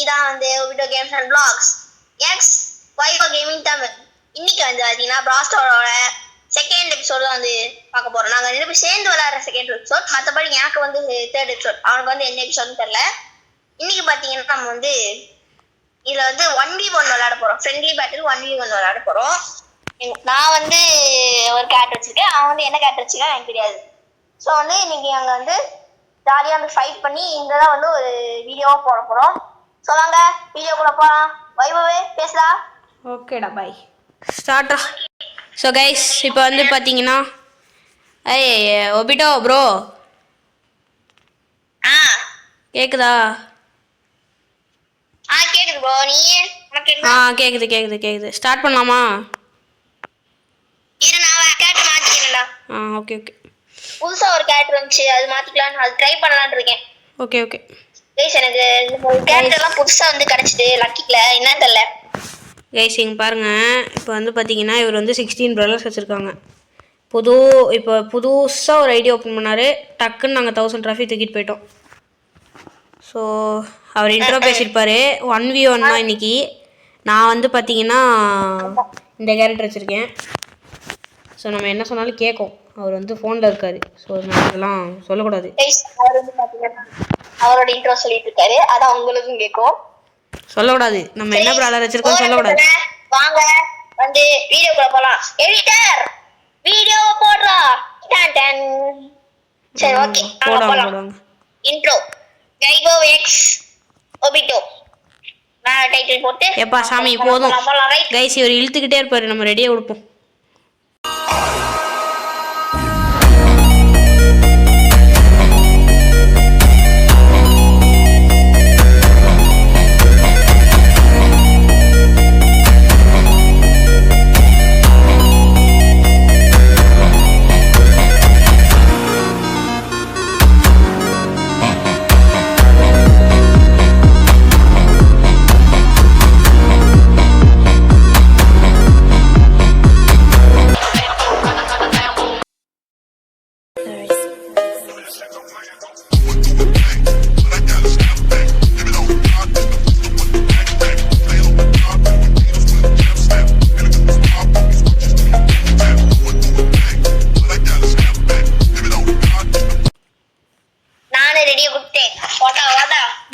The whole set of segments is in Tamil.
தான் வந்து video games and blocks X Vivo gaming Tamil. இன்னைக்கு வந்து பார்த்தீங்கன்னா பிராஸ்டரோட செகண்ட் எபிசோட் தான் வந்து பார்க்க போறோம். நாங்கள் 2 பேரும் சேர்ந்து விளையாடுற செகண்ட் எபிசோட். மற்றபடி எனக்கு வந்து தேர்ட் எபிசோட், அவனுக்கு வந்து என்ன எபிசோட்னு தெரியல. இன்னைக்கு பார்த்தீங்கன்னா நம்ம வந்து இதுல வந்து 1v1 விளையாட போறோம். ஃப்ரெண்ட்லி பேட்டில் 1v1 விளையாட போறோம். நான் வந்து ஒரு கேரக்டர் வச்சிருக்கேன், அவன் வந்து என்ன கேரக்டர் வச்சிருக்கான் எனக்கு தெரியாது. ஸோ வந்து இன்னைக்கு அங்கே வந்து ஜாலியாக வந்து ஃபைட் பண்ணி இங்கே தான் வந்து ஒரு வீடியோவா போட போறோம். ஸோ வாங்க வீடியோக்குள்ள போகலாம். வைபவே பேசலாம். ஓகேடா பாய் ஸ்டார்ட். ஸோ கைஸ் இப்போ வந்து பார்த்தீங்கன்னா ஒபிட்டோ ப்ரோ கேக்குதா? கேக்குது ப்ரோ. நீ கேக்குது. ஸ்டார்ட் பண்ணலாமா? இரு நான் கேரக்டர் மாத்திக்கிறேன்டா. ஓகே புதுசா ஒரு கேரக்டர் வந்துச்சு, அது மாத்திக்கலாம், அது ட்ரை பண்ணலாம்னு இருக்கேன். ஓகே கைஸ் எனக்கு இந்த கேரக்டர்லாம் புதுசா வந்து கிடைச்சிது லக்கில, என்ன தெரியல. கைஸ் இங்க பாருங்க, இப்போ வந்து பார்த்தீங்கன்னா இவர் வந்து 16 ப்ரலர்ஸ் வச்சுருக்காங்க. இப்போ புதுசாக ஒரு ஐடியா ஓப்பன் பண்ணார். டக்குன்னு நாங்கள் 1000 ட்ராஃபி தூக்கிட்டு போயிட்டோம். ஸோ அவர் இன்ட்ரோ பேசியிருப்பார். 1v1 தான் இன்னைக்கு. நான் வந்து பார்த்தீங்கன்னா இந்த கேரக்டர் வச்சுருக்கேன். ஸோ நம்ம என்ன சொன்னாலும் கேட்கும். அவர் வந்து ஃபோனில் இருக்கார். ஸோ அதெல்லாம் சொல்லக்கூடாது. அவர் வந்து பார்த்தீங்கன்னா அவரோட இன்ட்ரோ சொல்லிட்டு இருக்காரு, அதான் உங்களுக்கும் கேட்கும். சொல்லக்கூடாது. நம்ம என்ன ப்ராலர் வச்சிருக்கோம் சொல்லக்கூடாது. வாங்க வந்து வீடியோக்குள்ள போலாம். எடிட்டர் வீடியோ போடுறா. சரி ஓகே போடுவாங்க. இன்ட்ரோ கைகோ எக்ஸ் ஒபிட்டோ. நான் டைட்டில் போட்டு எப்பா சாமி போதும். கைஸ் இவர் இழுத்துக்கிட்டே இருப்பாரு, நம்ம ரெடியா கொடுப்போம்.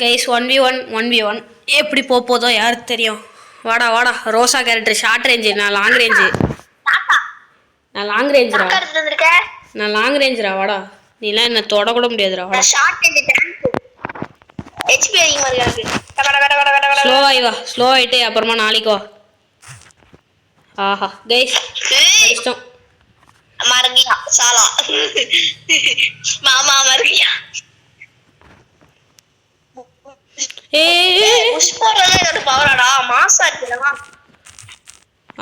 கைஸ் 1v1 எப்படி போதோ யாருக்கு தெரியும். வாடா ரோசா கேரக்டர் ஷார்ட் ரேஞ்சு, நான் லாங் ரேஞ்சுரா. வாடா நீலாம் என்ன தொட கூட முடியாதுடா. வாடா ஸ்லோ ஆயிட்டு அப்புறமா நாளைக்கு வா. ஆஹா கைஸ் இஷ்டம் மரகியா சாலா மாமா மரகியா.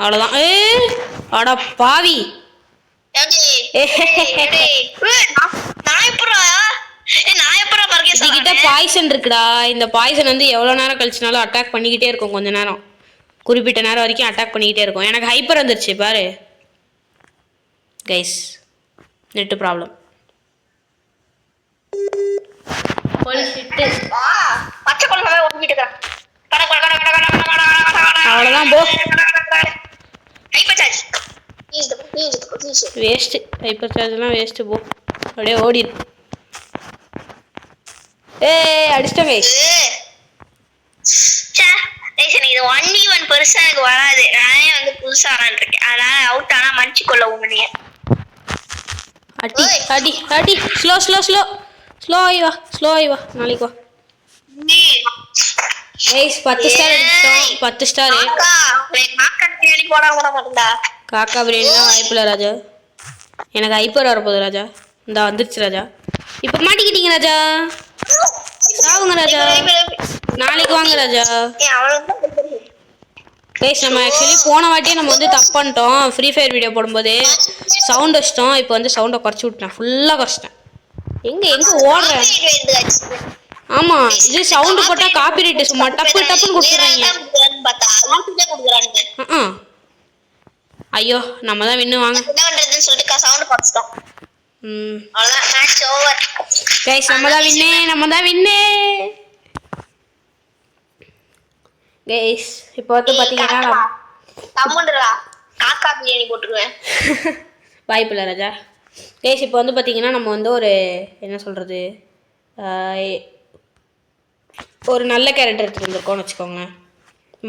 அவ்வளவுதான். அடா பாவி. பாய்சன் இருக்குடா. இந்த பாய்சன் வந்து எவ்வளவு நேரம் கழிச்சுனாலும் அட்டாக் பண்ணிக்கிட்டே இருக்கும். கொஞ்ச நேரம், குறிப்பிட்ட நேரம் வரைக்கும் அட்டாக் பண்ணிக்கிட்டே இருக்கும். எனக்கு ஹைப்பர் வந்துருச்சு பாரு கைஸ். Net problem. அவ்வளவுதான் போ. வேஸ்ட் ஹைப்பர் சார்ஜ்லாம் வேஸ்ட் போ. அப்படியே ஓடிடு. அடிச்சிட்டோம் கைஸ். இது 1v1 பெருசா எனக்கு வராது. நானே வந்து புதுசா ஆரம்பிச்சிருக்கேன், அதனால அவுட் ஆனா மன்னிச்சு கொள்ள உடனே. அடி ஸ்லோ ஆயி வா நாளைக்கு வா. கைஸ் 10 ஸ்டார் அடிச்சிட்டோம். 10 ஸ்டார். காக்கா பிரியாணிலாம் வாய்ப்பில்ல ராஜா. எனக்கு ஹைப்பர் வரப்போகுது ராஜா. இந்த வந்துருச்சு ராஜா. இப்போ மாட்டிக்கிட்டீங்க ராஜா. சாவுங்க ராஜா. நாளைக்கு வாங்க ராஜா. கைஸ் நம்ம ஆக்சுவலி போன வாட்டியே நம்ம வந்து தப்பு பண்ணிட்டோம். ஃப்ரீ ஃபயர் வீடியோ போடும்போது சவுண்ட் வச்சிட்டோம். இப்போ வந்து சவுண்டை குறைச்சி விட்டேன், ஃபுல்லாக குறைச்சிட்டேன். எங்கே ஓடுறேன். ஆமா இது சவுண்ட் போட்டா காப்பிரைட் சும்மா டப்புன்னு கொடுத்துறாங்க. ஐயோ நம்ம தான் வின்னு. வாங்க என்ன பண்றதுன்னு சொல்லிட்டு சவுண்ட் குறைச்சிட்டோம். அவ்வளவுதான், மேட்ச் ஓவர். கைஸ் நம்ம தான் வின்னு. கைஸ் இப்போ வந்து பார்த்தீங்கன்னா தம்முன்றா காக்கா பிரியாணி போட்டுருவேன். வாய்ப்பு இல்லை ராஜா. கைஸ் இப்போ வந்து பார்த்தீங்கன்னா நம்ம வந்து ஒரு என்ன சொல்கிறது ஒரு நல்ல கேரக்டர் எடுத்துகிட்டு வந்திருக்கோம்னு வச்சுக்கோங்க.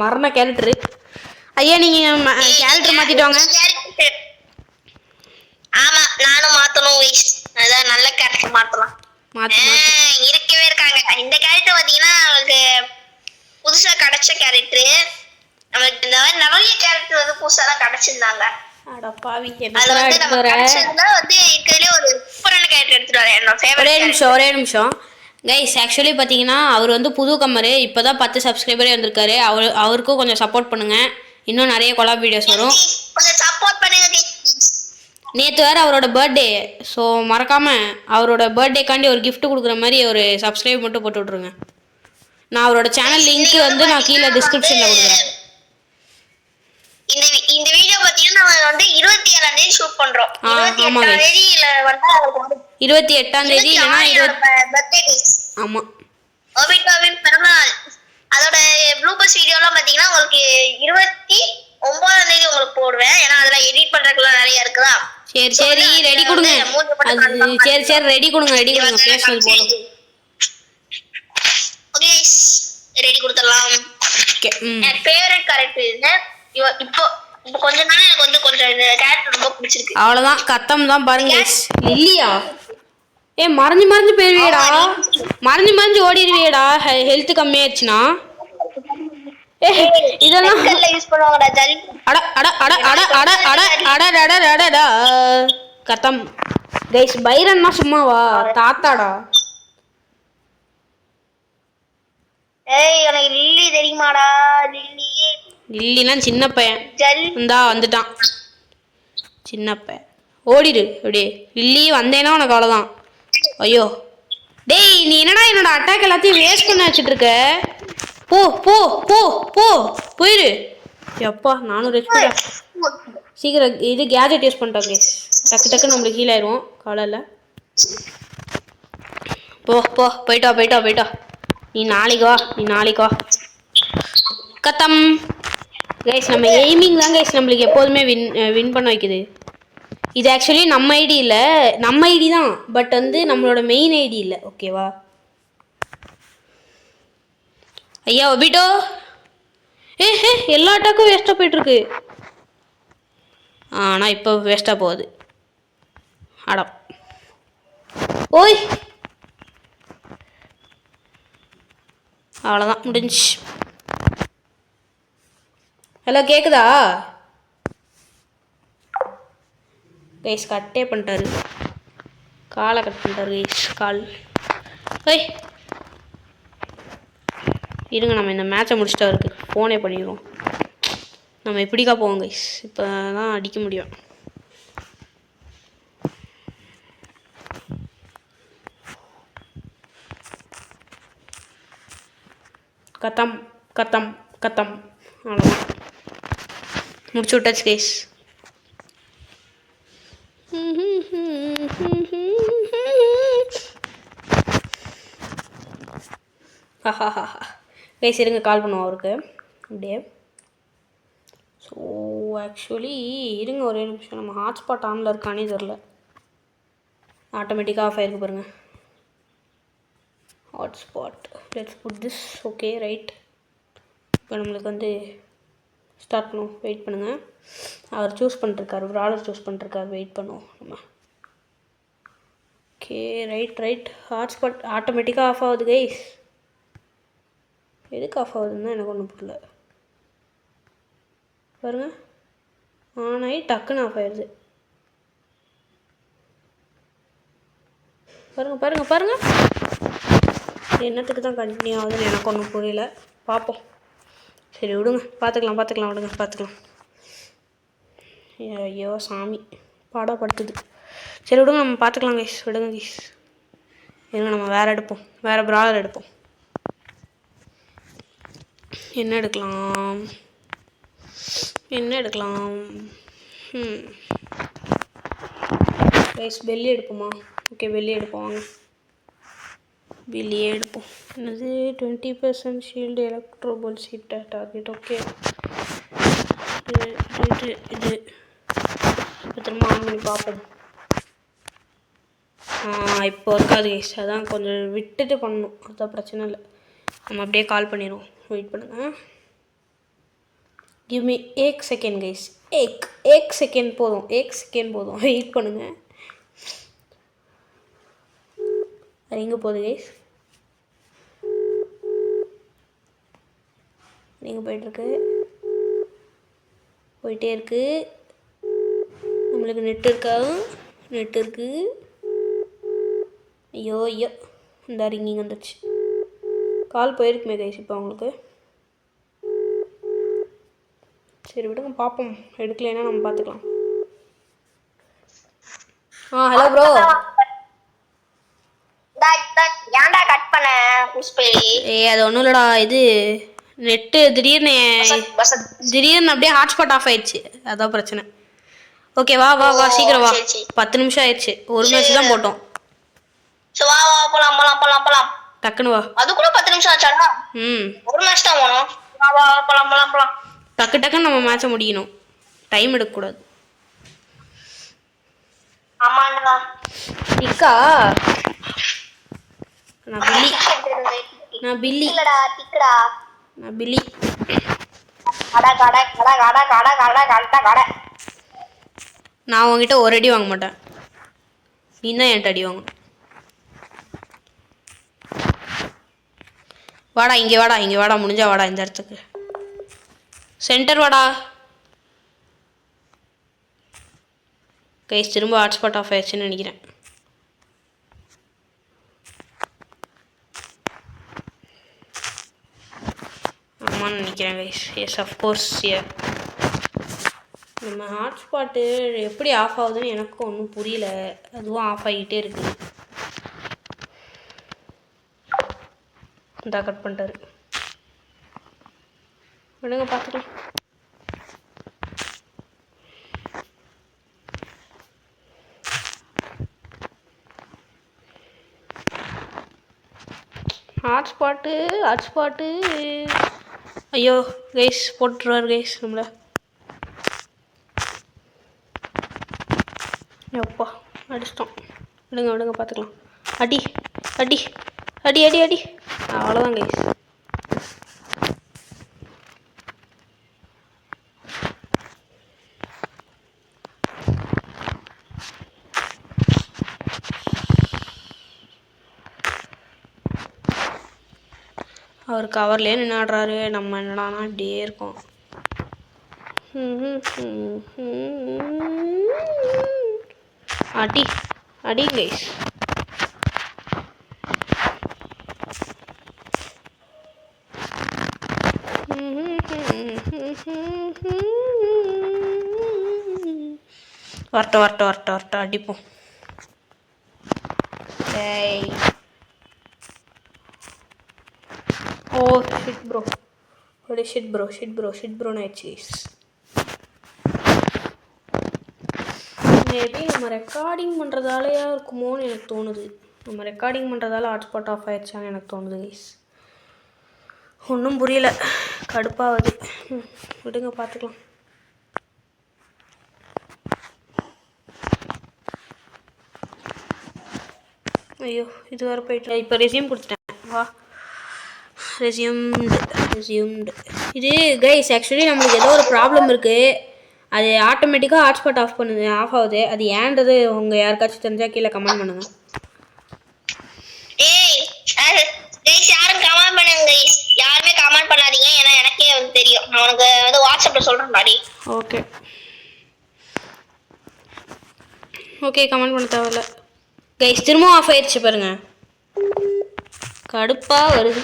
மரண கேரக்டரு. ஐயா நீங்கள் கேரக்டர் மாற்றிட்டோங்க. ஆமா நானும் மாத்தணும் வைஸ். அதான் நல்ல கேரக்டர் மாத்தலாம். இருக்கவே இருக்காங்க. இந்த கேரக்டர் பாத்தீங்கன்னா நமக்கு புதுசா கிடைச்ச கேரக்டர். நமக்கு இந்த மாதிரி நிறைய கேரக்டர் வந்து புதுசா தான் கிடைச்சிருந்தாங்க. அட பாவி, அது வந்து நம்ம கிடைச்சதுல வந்து இருக்கிறதுலே ஒரு சூப்பரான கேரக்டர் எடுத்துட்டு வரேன். என்னோட ஃபேவரட். ஒரே நிமிஷம் கைஸ். ஆக்சுவலி பார்த்தீங்கன்னா அவர் வந்து புது கம்மரு. இப்போ தான் 10 சப்ஸ்கிரைபரே வந்திருக்காரு. அவருக்கும் கொஞ்சம் சப்போர்ட் பண்ணுங்கள். இன்னும் நிறைய கொலாப் வீடியோஸ் வரும். கொஞ்சம் சப்போர்ட் பண்ணுங்க. நேற்று வேறு அவரோட பர்த்டே. ஸோ மறக்காமல் அவரோட பர்த்டேக்காண்டி ஒரு கிஃப்ட் கொடுக்குற மாதிரி ஒரு சப்ஸ்கிரைப் மட்டும் போட்டு விட்ருங்க. நான் அவரோட சேனல் லிங்க் வந்து நான் கீழே டிஸ்கிரிப்ஷனில் கொடுக்குறேன். இந்த வீடியோ பார்த்தீங்கன்னா நம்ம வந்து 27ஆம் தேதி ஷூட் பண்ணுறோம். 28ஆம் தேதியில வந்து 28ஆம் தேதி இல்லைன்னா பர்த்டே டேஸ். ஆமாம், ஓபின் பிறந்தநாள். அதோட ப்ளூபர்ஸ் வீடியோலாம் பார்த்தீங்கன்னா உங்களுக்கு 29ஆம் தேதி உங்களுக்கு போடுவேன். ஏன்னா அதில் எடிட் பண்ணுறதுக்குலாம் நிறைய இருக்குதா. சரி ரெடி கொடுங்க. சரி ரெடி கொடுங்க பேசுறது போதும். ஓகே ரெடி கொடுத்துடலாம். என் ஃபேவரட் கேரக்டர் இது. இப்போ கொஞ்ச நாள் எனக்கு வந்து கொஞ்சம் இந்த கேரக்டர் ரொம்ப பிடிச்சிருக்கு. அவ்வளோதான், கத்தம் தான் பாருங்க. இல்லையா மறைஞ்சு போயிருவியடா. மறைஞ்சு ஓடிடுவியடா ஹெல்த் கம்மியாயிடுச்சுன்னா. இதெல்லாம் யூஸ் பண்ணுவாங்கடா ஜல். அட அட அட அட அட அட அட அட அட அட கத்தம் கைஸ். பைரன்னா சும்மாவா தாத்தாடா. ஏய் எனக்கு லில்லி தெரியுமாடா? லில்லினா சின்ன பையன். ஜல் இந்தா வந்துட்டான் சின்ன பையன். ஓடிடு அப்படியே. லில்லி வந்தேன்னா உனக்கு அவ்வளோதான். ஐயோ டேய், நீ என்னடா என்னோட அட்டாக் எல்லாத்தையும் வேஸ்ட் பண்ண வச்சுட்டு இருக்க. போ போ போ போ போயிரு. எப்பா 400 HP. சீக்கிரம் இது கேஜெட் யூஸ் பண்ணிட்டோம். டக்கு நம்மளுக்கு ஹீல் ஆயிடுவோம். காலையில் போயிட்டா. நீ நாளைக்கு வா. கத்தம் கைஸ். நம்ம எய்மிங் தான் கைஸ் நம்மளுக்கு எப்போதுமே வின் பண்ண வைக்குது. இது ஆக்சுவலி நம்ம ஐடி இல்லை, நம்ம ஐடி தான். பட் வந்து நம்மளோட மெயின் ஐடி இல்லை. ஓகேவா ஐயா ஒபிட்டோ? எல்லா அட்டாக்கும் வேஸ்ட்டாக போயிட்டுருக்கு. ஆனால் இப்போ வேஸ்ட்டாக போகுது. அடம் ஓய், அவ்வளோதான் முடிஞ்சு. ஹலோ கேட்குதா கைஸ்? கட்டே பண்ணிட்டாரு, காலை கட் பண்ணிட்டாரு கைஸ். கால் ஓய் இருங்க, நம்ம இந்த மேட்சை முடிச்சுட்டா இருக்கு. ஃபோனே பண்ணிடுவோம். நம்ம இப்படிக்கா போவோம் கைஸ். இப்போ தான் அடிக்க முடியும். கத்தம் அவ்வளோதான், முடிச்சு விட்டாச்சு கைஸ். கைஸ் இருங்க, கால் பண்ணுவோம் அவருக்கு அப்படியே. ஸோ ஆக்சுவலி இருங்க ஒரே நிமிஷம். நம்ம ஹாட்ஸ்பாட் ஆனில் இருக்கானே தெரில. ஆட்டோமேட்டிக்காக ஆஃப் ஆகிருக்கு பாருங்கள் hotspot. Let's put this. Okay right. இப்போ நம்மளுக்கு வந்து ஸ்டார்ட் பண்ணுவோம். வெயிட் பண்ணுங்கள். அவர் சூஸ் பண்ணிருக்காரு, ஒரு ஆர்டர் சூஸ் பண்ணிருக்காரு. வெயிட் பண்ணுவோம் நம்ம. Okay right. ஹாட்ஸ்பாட் ஆட்டோமேட்டிக்காக ஆஃப் ஆகுது கைஸ். எதுக்கு ஆஃப் ஆகுதுன்னு எனக்கு ஒன்றும் புரியல. பாருங்கள், ஆன் ஆகி டக்குன்னு ஆஃப் ஆயிடுது. பாருங்கள் என்னத்துக்கு தான் கண்டினியூ ஆகுதுன்னு எனக்கு ஒன்றும் புரியல. பார்ப்போம். சரி விடுங்க, பார்த்துக்கலாம். ஐயோ சாமி பாடப்படுத்துது. சரி விடுங்க, நம்ம பார்த்துக்கலாம் கைஸ். விடுங்க கைஸ், இருங்க நம்ம வேறு ப்ராலர் எடுப்போம். என்ன எடுக்கலாம் கைஸ்? பெல்லி எடுப்போமா? ஓகே பெல்லி எடுப்போம் வாங்க. பில்லியே எடுப்போம். என்னது 20% ஷீல்டு எலக்ட்ரோபோல் சீட்டை டார்கெட். ஓகே இது திரும்ப ஆன் பண்ணி பார்ப்போம். இப்போ இருக்காது கைஸ், அதான் கொஞ்சம் விட்டுட்டு பண்ணணும், அதுதான் பிரச்சனை இல்லை. நம்ம அப்படியே கால் பண்ணிடுவோம். வெயிட் பண்ணுங்கள். Give me 1 second guys. 1 second போதும், 1 செகண்ட் போதும். வெயிட் பண்ணுங்கள். அது எங்கே போகுது கைஸ்? நீங்கள் போயிட்டே இருக்கு. நம்மளுக்கு நெட் இருக்கா? நெட் இருக்கு. ஐயோ இந்த ரிங்கிங் வந்துடுச்சு. கால் போயிருக்குமே கைஸ் இப்போ அவங்களுக்கு. சரி விடுங்க பார்ப்போம், எடுக்கலைன்னா நம்ம பார்த்துக்கலாம். Hello bro. ஏன்டா கட் பண்ண புஷ்பே? அது ஒன்றும் இல்லைடா, இது நெட்டு திடீர்னு அப்படியே ஹாட்ஸ்பாட் ஆஃப் ஆயிடுச்சு, அதான் பிரச்சனை. ஓகே வா சீக்கிரம் வா. 10 நிமிஷம் ஆயிடுச்சு, ஒரு மேட்ச் தான் போட்டோம். வா போலாம். டக்குன்னு வா. அதுக்குள்ள 10 நிமிஷம் ஆச்சாடா? ஒரு மேட்ச் தான் போனோம். வா போலாம். டக்குன்னு நம்ம மேட்சை முடிக்கணும், டைம் எடுக்கக்கூடாது. ஆமாண்டா. டிக்கா நான் பில்லி. இல்லடா டிக்கடா. நான் பில்லி. கட. நான் உங்ககிட்ட ஒரு அடி வாங்க மாட்டேன், நீ தான் என்கிட்ட அடி வாங்கணும். வாடா இங்கே வாடா, முடிஞ்சா வாடா இந்த இடத்துக்கு. சென்டர் வாடா. கைஸ் திரும்ப ஹாட்ஸ்பாட் ஆஃப் ஆயிடுச்சுன்னு நினைக்கிறேன். ஆமான்னு நினைக்கிறேன் கைஸ். Yes of course. நம்ம ஹாட்ஸ்பாட்டு எப்படி ஆஃப் ஆகுதுன்னு எனக்கும் ஒன்றும் புரியல, அதுவும் ஆஃப் ஆகிட்டே இருக்குது. இந்த கட் பண்ணிட்டாரு, விடுங்க பார்த்துக்கலாம். ஹாட்ஸ்பாட்டு ஐயோ கைஸ் போட்டுருவார் கைஸ் நம்மளை. எப்பா அடிச்சிட்டோம், விடுங்க பார்த்துக்கலாம். அடி அவ்வளோதான் கைஸ். அவர் கவர்லேயே நின்னாடுறாரு, நம்ம என்னடானா இப்படியே இருக்கோம். அடி கைஸ். வரட்டும் அடிப்போம். ஏய் oh shit bro knights. Maybe நம்ம ரெக்கார்டிங் பண்ணுறதாலையா இருக்குமோன்னு எனக்கு தோணுது. நம்ம ரெக்கார்டிங் பண்ணுறதால ஹாட்ஸ்பாட் ஆஃப் ஆயிடுச்சான்னு எனக்கு தோணுது கைஸ். ஒன்றும் புரியல, கடுப்பாகுது. விடுங்க பார்த்துக்கலாம். ஐயோ இது வரை போயிட்டு இப்போ ரெஸ்யூம் கொடுத்துட்டேன். வா ரெஸ்யூம்டு. இது கைஸ் ஆக்சுவலி நம்மளுக்கு ஏதோ ஒரு ப்ராப்ளம் இருக்குது, அது ஆட்டோமேட்டிக்காக ஹாட்ஸ்பாட் ஆஃப் ஆகுது. அது ஏன்றது உங்கள் யாருக்காச்சும் தெரிஞ்சால் கீழே கமெண்ட் பண்ணுங்கள். யாரும் கமெண்ட் பண்ணுங்க கைஸ், யாருமே கமெண்ட் பண்ணாதீங்க, ஏன்னா எனக்கே தெரியும். நான் உனக்கு வாட்ஸ்அப்பில் சொல்கிறேன் பாடி. ஓகே கமெண்ட் பண்ண தேவையில்ல கைஸ். திரும்ப ஆஃப் ஆயிடுச்சு பாருங்க, கடுப்பாக வருது.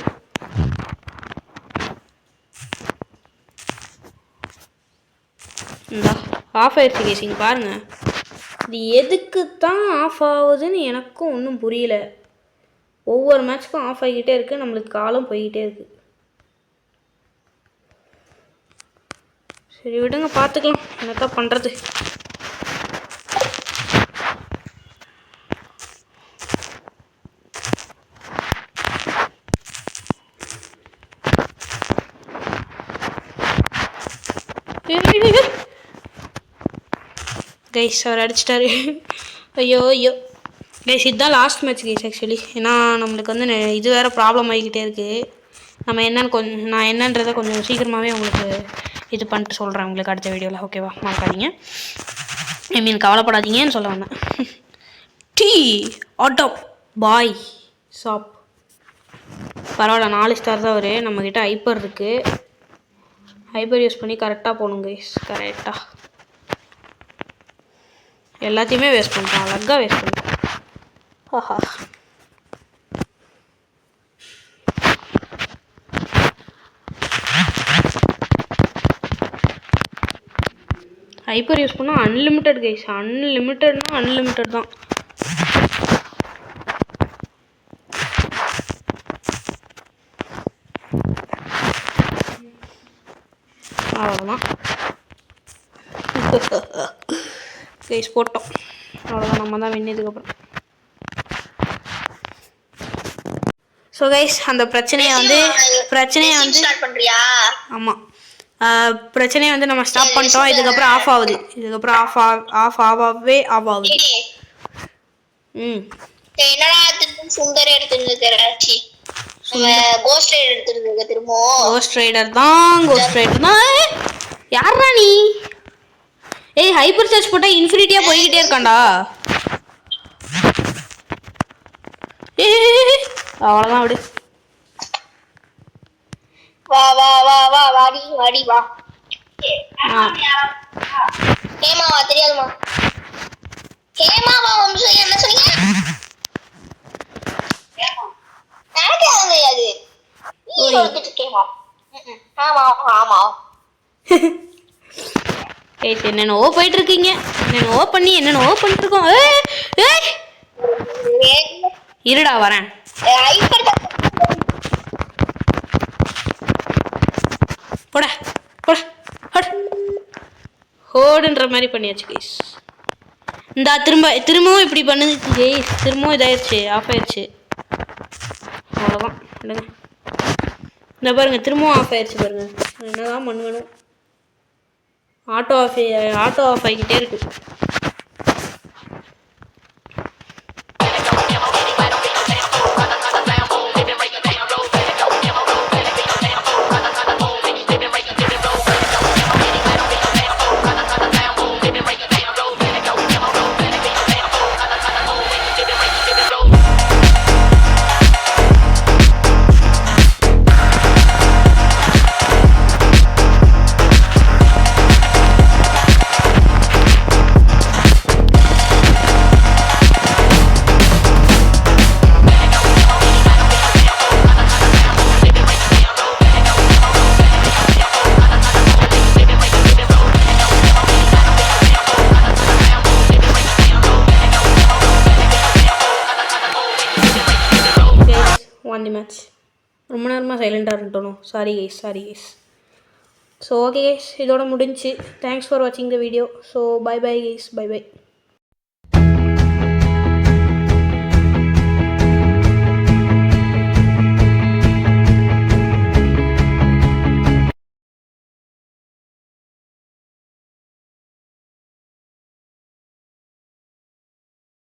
ஆஃப் ஆயிடுச்சு கைஸ், இங்கே பாருங்கள். இது எதுக்கு தான் ஆஃப் ஆகுதுன்னு எனக்கும் ஒன்றும் புரியல. ஒவ்வொரு மேட்ச்சுக்கும் ஆஃப் ஆகிக்கிட்டே இருக்குது, நம்மளுக்கு காலம் போய்கிட்டே இருக்குது. சரி விடுங்க பார்த்துக்கலாம், என்னத்தான் பண்ணுறது. கைஸ் அவர் அடிச்சிட்டாரு. ஐயோ ஐயோ கைஸ் இதுதான் லாஸ்ட் மேட்ச் கைஸ் ஆக்சுவலி. ஏன்னா நம்மளுக்கு வந்து இது வேறு ப்ராப்ளம் ஆகிக்கிட்டே இருக்குது. நம்ம என்னன்னு நான் என்னன்றதை கொஞ்சம் சீக்கிரமாகவே உங்களுக்கு இது பண்ணிட்டு சொல்கிறேன் உங்களுக்கு அடுத்த வீடியோவில். ஓகேவா? மறக்காதீங்க. ஐ மீன் கவலைப்படாதீங்கன்னு சொல்ல வந்தேன். டீ ஆட்டோ பாய் ஷாப் பரவாயில்ல 4 ஸ்டார் தான் வரும். நம்மக்கிட்ட ஹைப்பர் இருக்குது. ஹைப்பர் யூஸ் பண்ணி கரெக்டாக போகணும் கைஸ். கரெக்டாக எல்லாத்தையுமே வேஸ்ட் பண்ணிட்டோம். அழகாக வேஸ்ட் பண்ணிட்டோம். ஆஹா ஹைப்பர் யூஸ் பண்ணால் அன்லிமிட்டட் கைஸ். அன்லிமிட்டட்னா அன்லிமிட்டட் தான். அவ்வளோதான் கைஸ் போட்டோம். அவ்வளோதான் நம்ம தான் வின்னதுக்கப்புறம். ஸோ கைஸ் அந்த பிரச்சனையை வந்து ஆமாம் பிரச்சனையை வந்து நம்ம ஸ்டாப் பண்ணிட்டோம். இதுக்கப்புறம் ஆஃப் ஆகுது. இதுக்கப்புறம் ஆஃப் ஆகவே ஆகுது. என்னடா சுந்தர் எடுத்துருந்துச்சு கோஸ்ட் ரைடர் எடுத்துருந்துங்க. திரும்ப கோஸ்ட் ரைடர் தான். யாரா நீ? ஏய் ஹைப்பர் சார்ஜ் போட்டால் இன்ஃபினிட்டியாக போய்கிட்டே இருக்காண்டா. அவ்வளோதான் விடு. வா வா வா வா வாடி வாடி வா. ஹேமாவா? தெரியாதுமா. ஹேமாவா? என்ன சொன்னீங்க? எனக்கு யாரும் தெரியாது. நீ சொல்லிட்டு இருக்கேமா? ஆமா ஆமா. ஏய் என்னென்னவோ போயிட்டு இருக்கீங்க. என்னென்னவோ பண்ணி என்னென்னவோ பண்ணிட்டு இருக்கோம். இருடா வரேன். போட போட ஹோடுன்ற மாதிரி பண்ணியாச்சு கைஸ். இந்தா திரும்பவும் இப்படி பண்ணுது கைஸ். திரும்பவும் இதாயிடுச்சு, ஆஃப் ஆயிடுச்சு. அவ்வளோதான் இல்லைங்க. இந்த பாருங்க திரும்பவும் ஆஃப் ஆயிடுச்சு பாருங்க. என்னதான் பண்ணுவேணும். ஆட்டோ ஆஃப் ஆகிக்கிட்டே இருக்கு. Won the match. ரொம்ப நேரமாக சைலண்டாக இருந்துட்டோம். Sorry guys. So okay guys இதோட முடிஞ்சு. தேங்க்ஸ் ஃபார் வாட்சிங் the video. So bye guys. By.